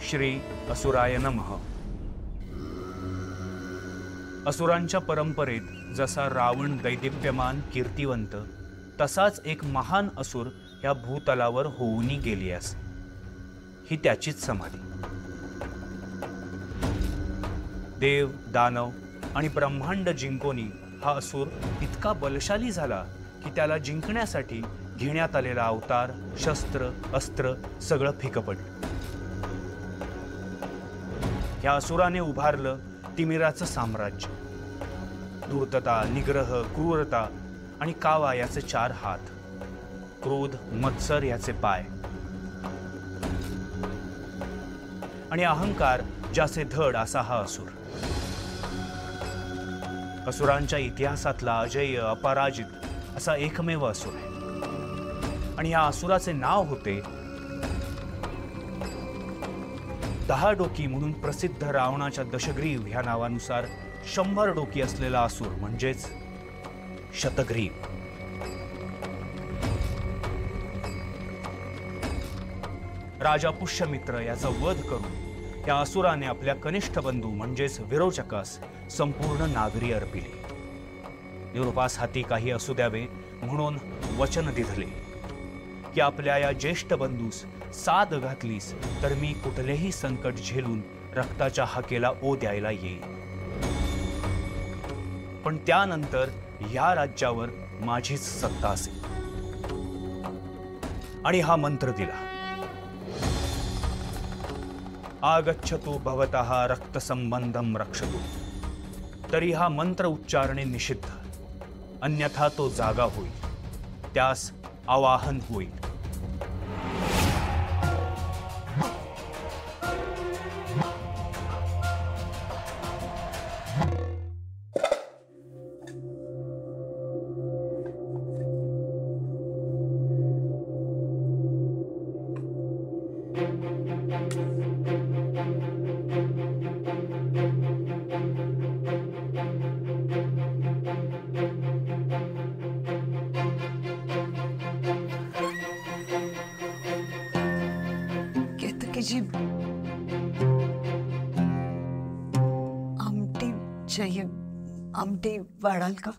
श्री असुराय नमः। असुरांच्या परंपरेत जसा रावण दैदिप्यमान कीर्तिवंत, तसाच एक महान असुर या भूतलावर होऊनी गेलियास, ही त्याचीच समाधी। देव, दानव आणि ब्रह्मांड जिंकोनी हा असुर इतका बलशाली झाला की त्याला जिंकण्यासाठी घेण्यात आलेला अवतार, शस्त्र, अस्त्र सगळं फिकं पडलं। या असुराने उभारलं तिमिराचं साम्राज्य। धूर्तता, निग्रह, क्रूरता आणि कावा याचे 4 हात, क्रोध, मत्सर याचे पाय आणि अहंकार ज्याचे धड असा हा असुर। असुरांच्या इतिहासातला अजेय, अपराजित असा एकमेव असुर आहे आणि या असुराचे नाव होते 10 डोकी म्हणून प्रसिद्ध रावणाच्या दशग्रीव ह्या नावानुसार 100 डोकी असलेला असुर म्हणजेच शतग्रीव। राजा पुष्यमित्र याचा वध करून या असुराने आपल्या कनिष्ठ बंधू म्हणजेच विरोचकास संपूर्ण नागरी अर्पिली। निरुपास हाती काही असू द्यावे म्हणून वचन दिधले की आपल्या या ज्येष्ठ बंधूस साद घातलीस तर मी कुठलेही संकट झेलून रक्ताच्या हाकेला ओ द्यायला येईल, पण त्यानंतर या राज्यावर माझीच सत्ता असेल। आणि हा मंत्र दिला, आगच्छतु भवतः रक्तसंबंधम रक्षतु। तरी हा मंत्र उच्चारणे निषिद्ध, अन्यथा तो जागा होईल, त्यास आवाहन होईल। जी आमटी चाहिए, आमटी वाढाल का?